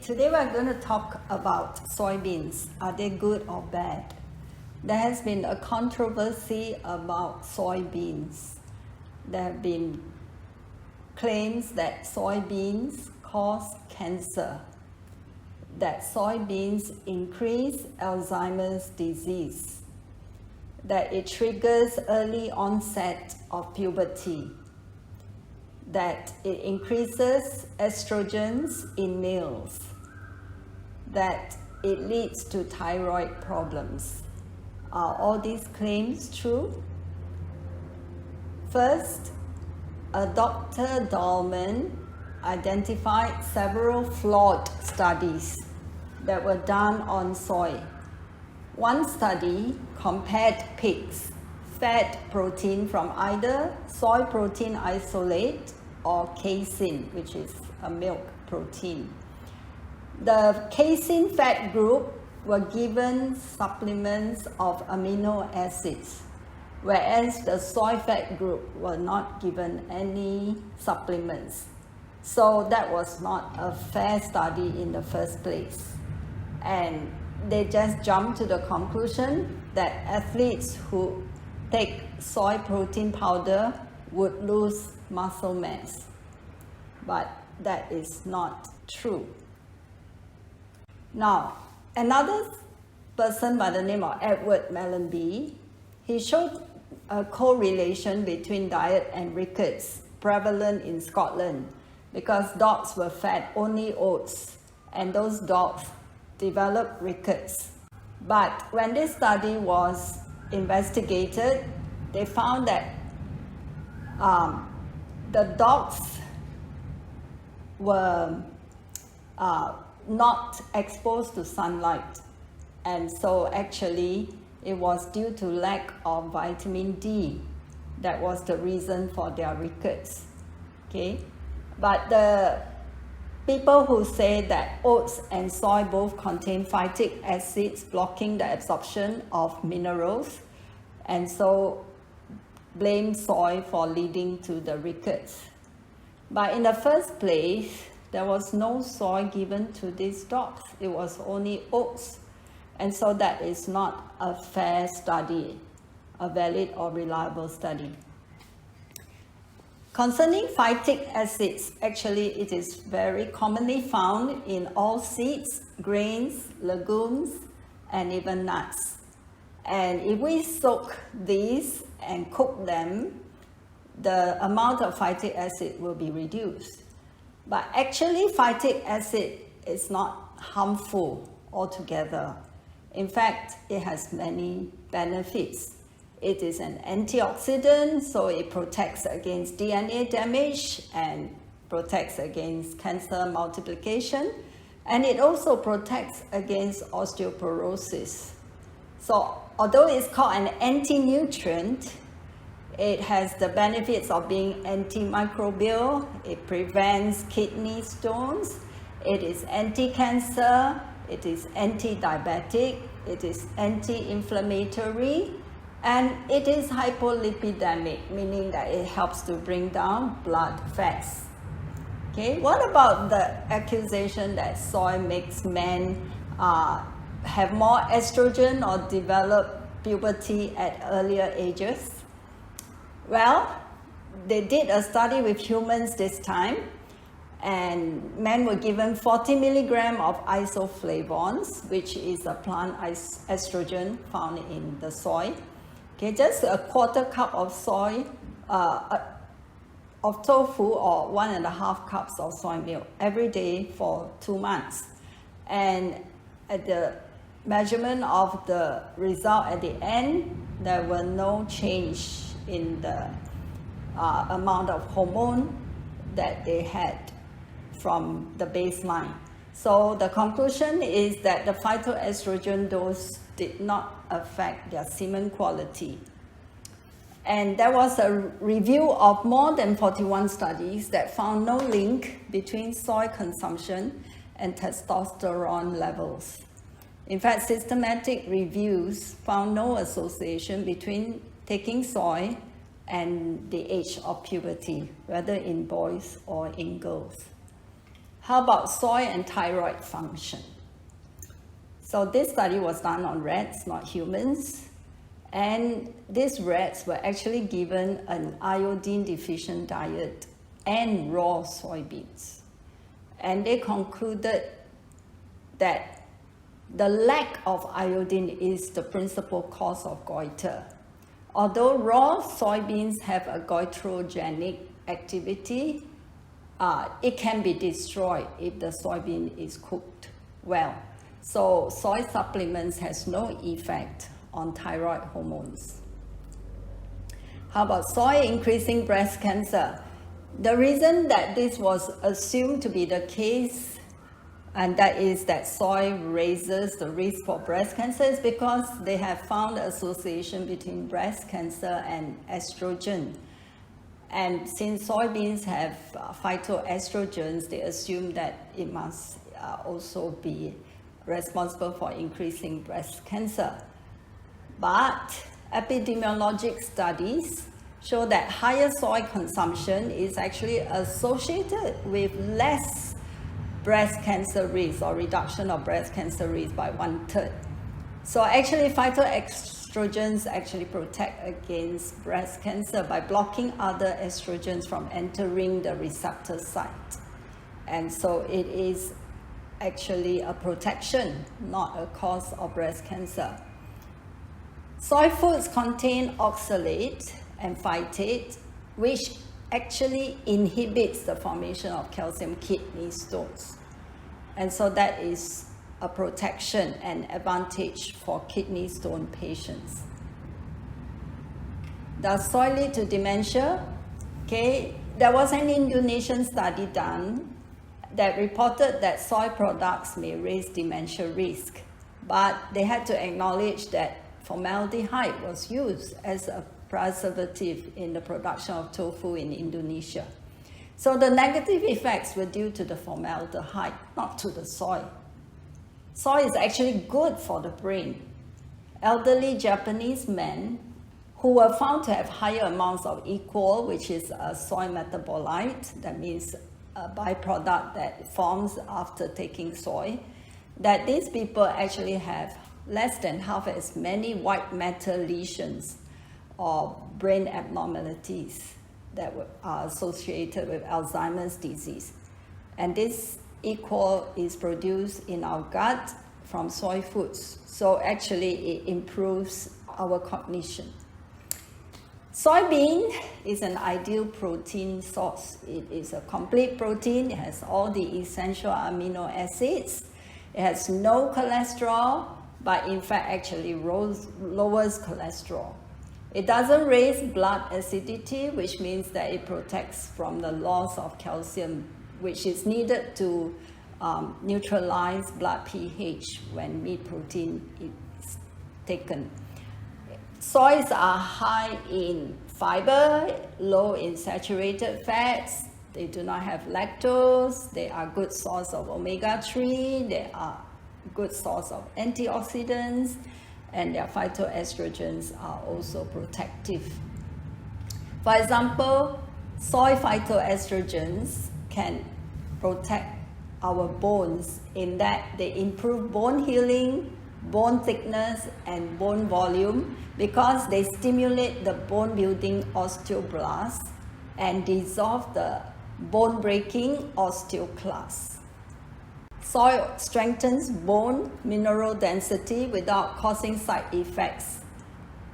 Today we're going to talk about soybeans. Are they good or bad? There has been a controversy about soybeans. There have been claims that soybeans cause cancer, that soybeans increase Alzheimer's disease, that it triggers early onset of puberty, that it increases estrogens in males, that it leads to thyroid problems. Are all these claims true? First, a Dr. Dahlman identified several flawed studies that were done on soy. One study compared pigs fed protein from either soy protein isolate or casein, which is a milk protein. The casein fed group were given supplements of amino acids, whereas the soy fed group were not given any supplements. So that was not a fair study in the first place. And they just jumped to the conclusion that athletes who take soy protein powder would lose muscle mass. But that is not true. Now, another person by the name of Edward Mellanby, he showed a correlation between diet and rickets prevalent in Scotland because dogs were fed only oats and those dogs developed rickets. But when this study was investigated, they found that the dogs were not exposed to sunlight, and so actually it was due to lack of vitamin D that was the reason for their rickets. Okay, but the people who say that oats and soy both contain phytic acids blocking the absorption of minerals, and so blame soy for leading to the rickets. But in the first place, there was no soy given to these dogs. It was only oats. And so that is not a fair study, a valid or reliable study. Concerning phytic acids, actually it is very commonly found in all seeds, grains, legumes, and even nuts. And if we soak these and cook them, the amount of phytic acid will be reduced. But actually, phytic acid is not harmful altogether. In fact, it has many benefits. It is an antioxidant, so it protects against DNA damage and protects against cancer multiplication. And it also protects against osteoporosis. So although it's called an anti-nutrient, it has the benefits of being antimicrobial, it prevents kidney stones, it is anti-cancer, it is anti-diabetic, it is anti-inflammatory, and it is hypolipidemic, meaning that it helps to bring down blood fats. Okay, what about the accusation that soy makes men have more estrogen or develop puberty at earlier ages? Well, they did a study with humans this time, and men were given 40 milligrams of isoflavones, which is a plant estrogen found in the soy. Okay, just a quarter cup of soy, of tofu, or 1.5 cups of soy milk every day for 2 months. And at the measurement of the result at the end, there were no change in the amount of hormone that they had from the baseline. So the conclusion is that the phytoestrogen dose did not affect their semen quality. And there was a review of more than 41 studies that found no link between soy consumption and testosterone levels. In fact, systematic reviews found no association between taking soy and the age of puberty, whether in boys or in girls. How about soy and thyroid function? So this study was done on rats, not humans. And these rats were actually given an iodine deficient diet and raw soybeans. And they concluded that the lack of iodine is the principal cause of goiter. Although raw soybeans have a goitrogenic activity, it can be destroyed if the soybean is cooked well. So soy supplements has no effect on thyroid hormones. How about soy increasing breast cancer? The reason that this was assumed to be the case, and that is that soy raises the risk for breast cancer, is because they have found association between breast cancer and estrogen. And since soybeans have phytoestrogens, they assume that it must also be responsible for increasing breast cancer. But epidemiologic studies show that higher soy consumption is actually associated with less breast cancer risk or reduction of breast cancer risk by 1/3. So actually phytoestrogens actually protect against breast cancer by blocking other estrogens from entering the receptor site. And so it is actually a protection, not a cause of breast cancer. Soy foods contain oxalate and phytate, which actually inhibits the formation of calcium kidney stones. And so that is a protection and advantage for kidney stone patients. Does soy lead to dementia? Okay, there was an Indonesian study done that reported that soy products may raise dementia risk, but they had to acknowledge that formaldehyde was used as a preservative in the production of tofu in Indonesia. So the negative effects were due to the formaldehyde, not to the soy. Soy is actually good for the brain. Elderly Japanese men who were found to have higher amounts of equal, which is a soy metabolite, that means a byproduct that forms after taking soy, that these people actually have less than half as many white matter lesions or brain abnormalities that are associated with Alzheimer's disease. And this equal is produced in our gut from soy foods. So actually it improves our cognition. Soybean is an ideal protein source. It is a complete protein. It has all the essential amino acids. It has no cholesterol, but in fact actually lowers cholesterol. It doesn't raise blood acidity, which means that it protects from the loss of calcium, which is needed to neutralize blood pH when meat protein is taken. Soys are high in fiber, low in saturated fats. They do not have lactose. They are good source of omega-3. They are good source of antioxidants, and their phytoestrogens are also protective. For example, soy phytoestrogens can protect our bones in that they improve bone healing, bone thickness, and bone volume because they stimulate the bone building osteoblasts and dissolve the bone breaking osteoclasts. Soy strengthens bone mineral density without causing side effects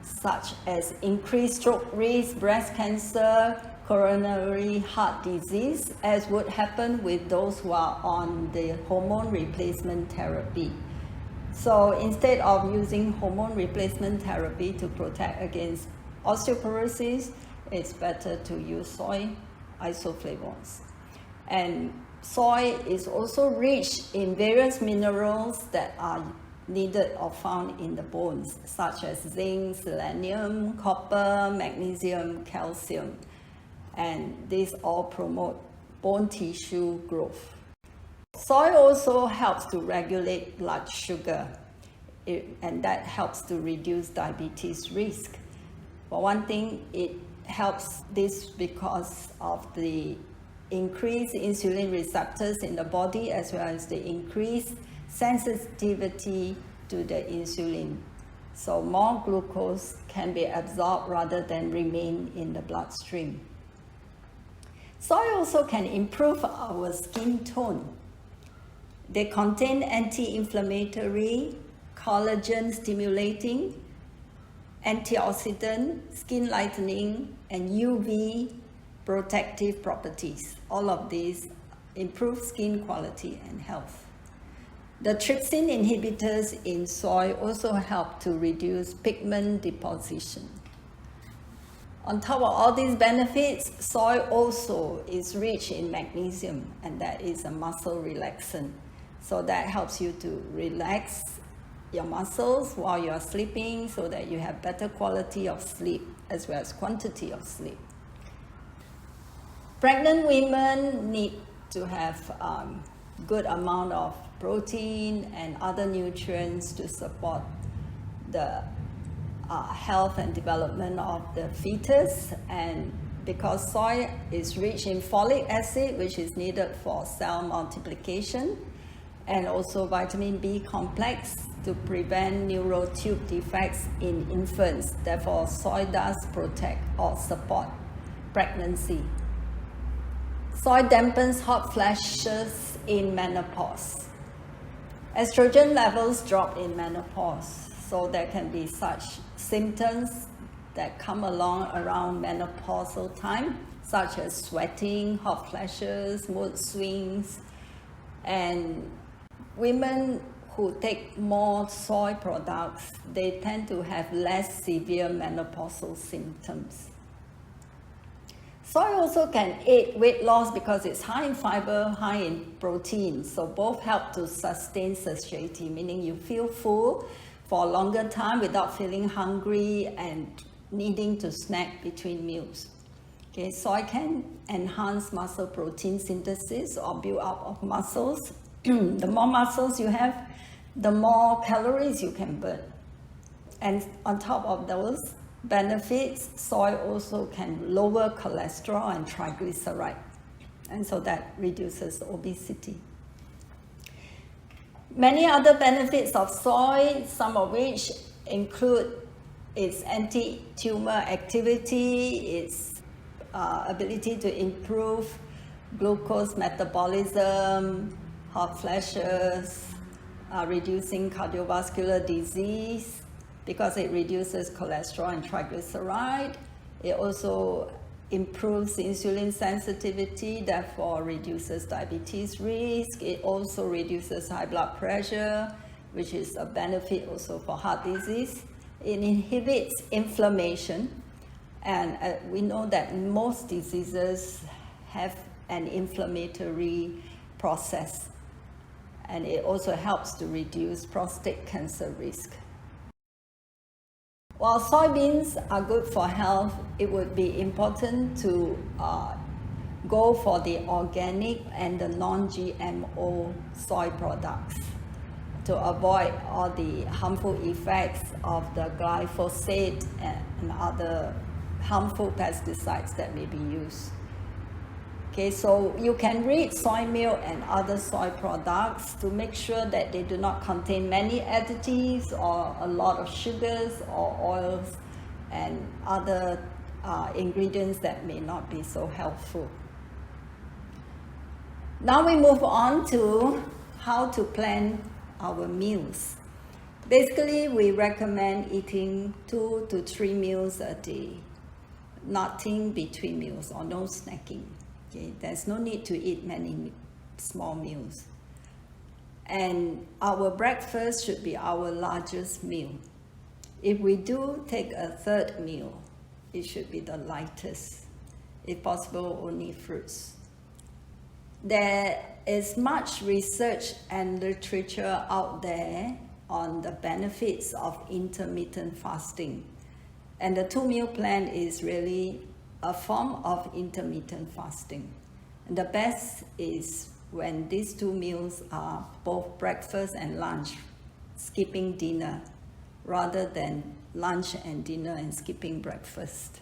such as increased stroke risk, breast cancer, coronary heart disease, as would happen with those who are on the hormone replacement therapy. So instead of using hormone replacement therapy to protect against osteoporosis, it's better to use soy isoflavones. And soy is also rich in various minerals that are needed or found in the bones, such as zinc, selenium, copper, magnesium, calcium. And these all promote bone tissue growth. Soy also helps to regulate blood sugar, and that helps to reduce diabetes risk. For one thing, it helps this because of the increase insulin receptors in the body, as well as the increased sensitivity to the insulin. So more glucose can be absorbed rather than remain in the bloodstream. Soy also can improve our skin tone. They contain anti-inflammatory, collagen stimulating, antioxidant, skin lightening, and UV protective properties. All of these improve skin quality and health. The trypsin inhibitors in soy also help to reduce pigment deposition. On top of all these benefits, soy also is rich in magnesium, and that is a muscle relaxant. So that helps you to relax your muscles while you are sleeping so that you have better quality of sleep as well as quantity of sleep. Pregnant women need to have good amount of protein and other nutrients to support the health and development of the fetus, and because soy is rich in folic acid, which is needed for cell multiplication, and also vitamin B complex to prevent neural tube defects in infants. Therefore, soy does protect or support pregnancy. Soy dampens hot flashes in menopause. Estrogen levels drop in menopause, so there can be such symptoms that come along around menopausal time, such as sweating, hot flashes, mood swings, and women who take more soy products, they tend to have less severe menopausal symptoms. Soy also can aid weight loss because it's high in fiber, high in protein, so both help to sustain satiety, meaning you feel full for a longer time without feeling hungry and needing to snack between meals. Okay, soy can enhance muscle protein synthesis or build up of muscles. The more muscles you have, the more calories you can burn. And on top of those benefits, soy also can lower cholesterol and triglyceride, and so that reduces obesity. Many other benefits of soy, some of which include its anti-tumor activity, its ability to improve glucose metabolism, hot flashes, reducing cardiovascular disease because it reduces cholesterol and triglyceride. It also improves insulin sensitivity, therefore reduces diabetes risk. It also reduces high blood pressure, which is a benefit also for heart disease. It inhibits inflammation, and we know that most diseases have an inflammatory process, and it also helps to reduce prostate cancer risk. While soybeans are good for health, it would be important to go for the organic and the non-GMO soy products to avoid all the harmful effects of the glyphosate and other harmful pesticides that may be used. Okay, so you can read soy milk and other soy products to make sure that they do not contain many additives or a lot of sugars or oils and other ingredients that may not be so helpful. Now we move on to how to plan our meals. Basically, we recommend eating 2 to 3 meals a day, nothing between meals or no snacking. Okay, there's no need to eat many small meals. And our breakfast should be our largest meal. If we do take a third meal, it should be the lightest. If possible, only fruits. There is much research and literature out there on the benefits of intermittent fasting. And the 2-meal plan is really a form of intermittent fasting. And the best is when these 2 meals are both breakfast and lunch, skipping dinner, rather than lunch and dinner and skipping breakfast.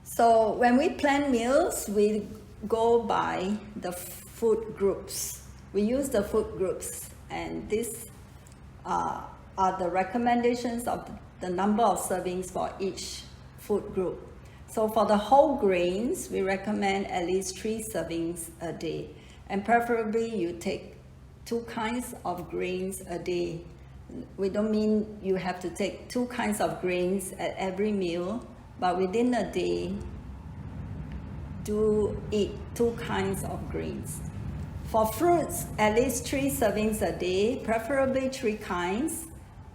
So when we plan meals, we go by the food groups. We use the food groups, and these are the recommendations of the number of servings for each food group. So for the whole grains, we recommend at least 3 servings a day, and preferably you take 2 kinds of grains a day. We don't mean you have to take 2 kinds of grains at every meal, but within a day, do eat 2 kinds of grains. For fruits, at least 3 servings a day, preferably 3 kinds.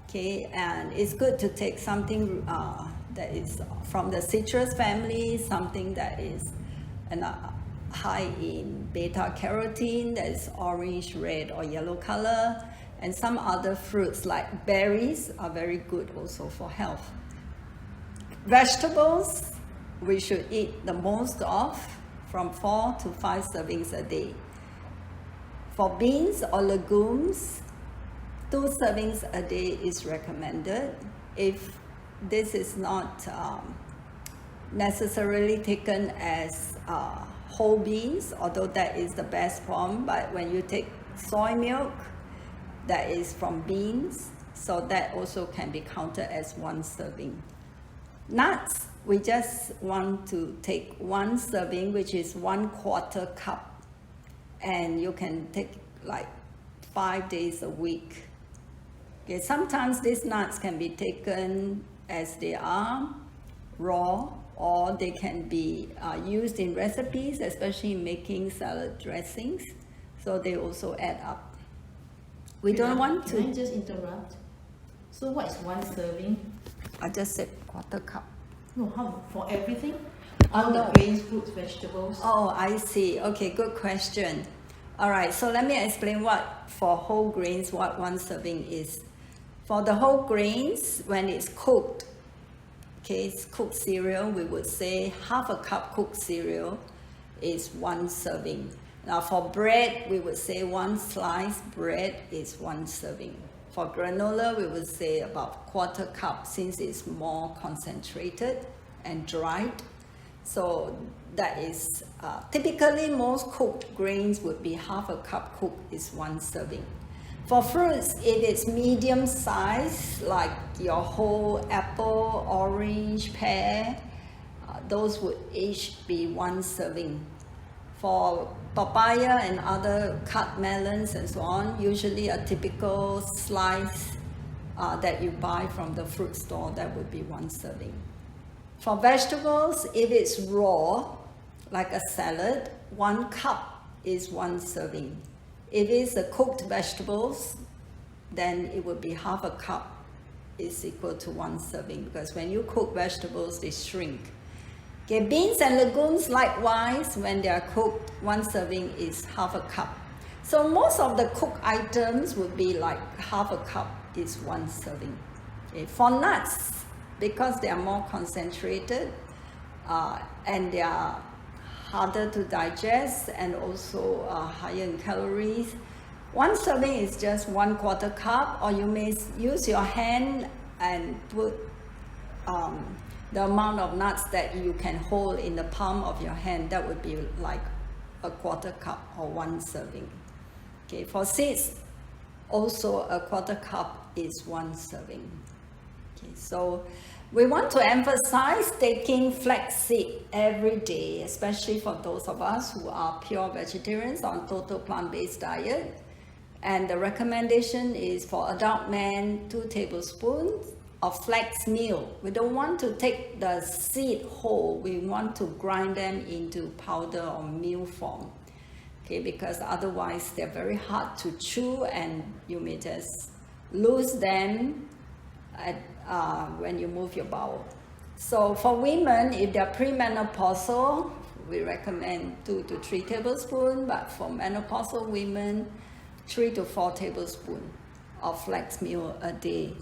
Okay, and it's good to take something that is from the citrus family, something that is high in beta carotene, that is orange, red, or yellow color, and some other fruits like berries are very good also for health. Vegetables, we should eat the most of, from 4 to 5 servings a day. For beans or legumes, 2 servings a day is recommended. If this is not necessarily taken as whole beans, although that is the best form, but when you take soy milk, that is from beans, so that also can be counted as 1 serving. Nuts, we just want to take 1 serving, which is 1/4 cup, and you can take like 5 days a week. Okay, sometimes these nuts can be taken as they are, raw, or they can be used in recipes, especially in making salad dressings, so they also add up. We don't want to... Can I just interrupt? So what is 1 serving? I just said 1/4 cup. No, how? For everything? All no. the grains, fruits, vegetables? Oh, I see. Okay, good question. All right, so let me explain what, for whole grains, what 1 serving is. For the whole grains, when it's cooked, okay, it's cooked cereal, we would say 1/2 cup cooked cereal is 1 serving. Now for bread, we would say 1 slice bread is 1 serving. For granola, we would say about 1/4 cup, since it's more concentrated and dried. So that is, typically most cooked grains would be 1/2 cup cooked is 1 serving. For fruits, if it's medium size, like your whole apple, orange, pear, those would each be 1 serving. For papaya and other cut melons and so on, usually a typical slice that you buy from the fruit store, that would be 1 serving. For vegetables, if it's raw, like a salad, 1 cup is 1 serving. If it's a cooked vegetables, then it would be 1/2 cup is equal to 1 serving, because when you cook vegetables, they shrink. Okay, beans and legumes, likewise, when they are cooked, 1 serving is 1/2 cup. So most of the cooked items would be like 1/2 cup is 1 serving. Okay, for nuts, because they are more concentrated and they are harder to digest and also higher in calories, 1 serving is just 1/4 cup, or you may use your hand and put the amount of nuts that you can hold in the palm of your hand. That would be like 1/4 cup or 1 serving. Okay, for seeds, also 1/4 cup is 1 serving. Okay, so we want to emphasize taking flaxseed every day, especially for those of us who are pure vegetarians on total plant-based diet. And the recommendation is for adult men, 2 tablespoons of flax meal. We don't want to take the seed whole. We want to grind them into powder or meal form. Okay, because otherwise they're very hard to chew and you may just lose them when you move your bowel. So for women, if they're premenopausal, we recommend 2 to 3 tablespoons, but for menopausal women, 3 to 4 tablespoons of flax meal a day.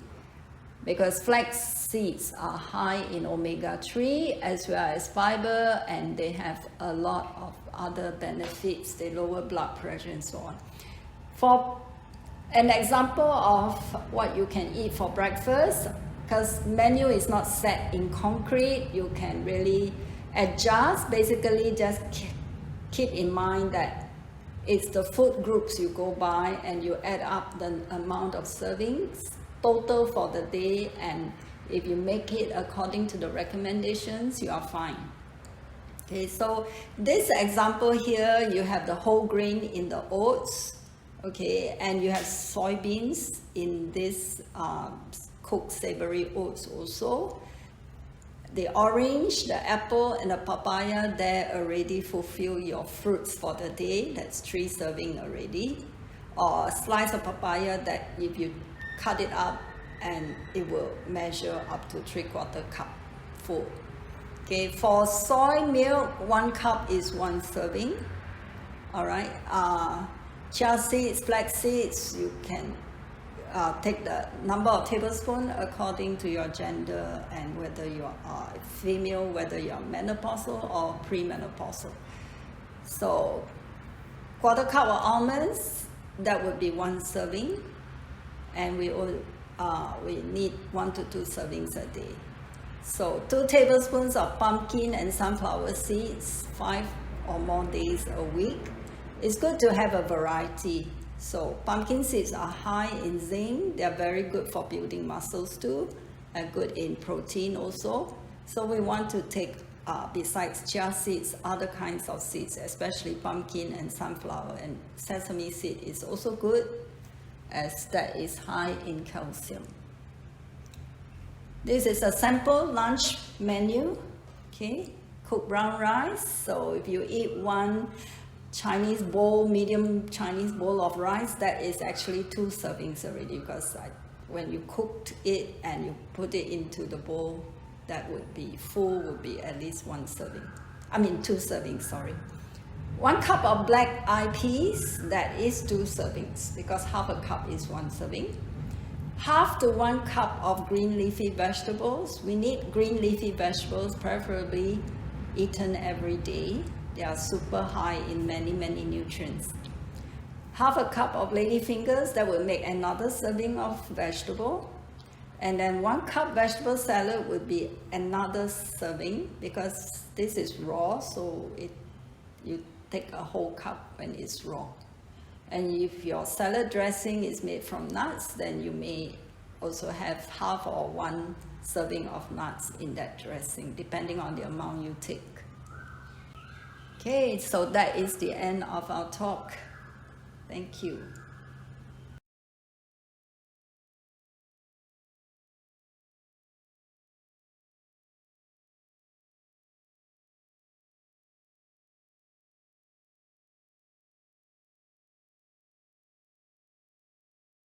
Because flax seeds are high in omega-3 as well as fiber, and they have a lot of other benefits. They lower blood pressure and so on. For an example of what you can eat for breakfast, because menu is not set in concrete, you can really adjust. Basically, just keep in mind that it's the food groups you go by and you add up the amount of servings total for the day, and if you make it according to the recommendations, you are fine. Okay, so this example here, you have the whole grain in the oats, okay, and you have soybeans in this cooked savory oats also. The orange, the apple, and the papaya, they already fulfill your fruits for the day. That's 3 servings already. Or a slice of papaya that if you cut it up, and it will measure up to 3/4 cup full. Okay, for soy milk, 1 cup is 1 serving. All right, chia seeds, flax seeds, you can take the number of tablespoons according to your gender and whether you are female, whether you are menopausal or premenopausal. So 1/4 cup of almonds, that would be 1 serving, and we need 1 to 2 servings a day. So 2 tablespoons of pumpkin and sunflower seeds, 5 or more days a week. It's good to have a variety. So pumpkin seeds are high in zinc. They are very good for building muscles too, and good in protein also. So we want to take, besides chia seeds, other kinds of seeds, especially pumpkin and sunflower, and sesame seed is also good, as that is high in calcium. This is a sample lunch menu, okay? Cooked brown rice. So if you eat 1 Chinese bowl, medium Chinese bowl of rice, that is actually 2 servings already, because when you cooked it and you put it into the bowl, that would be full, would be at least 1 serving. 2 servings, sorry. 1 cup of black eyed peas, that is 2 servings, because half a cup is 1 serving. Half to 1 cup of green leafy vegetables. We need green leafy vegetables, preferably eaten every day. They are super high in many, many nutrients. Half a cup of ladyfingers, that will make another serving of vegetable. And then 1 cup vegetable salad would be another serving, because this is raw, so you take a whole cup when it's raw. And if your salad dressing is made from nuts, then you may also have half or 1 serving of nuts in that dressing, depending on the amount you take. Okay, so that is the end of our talk. Thank you.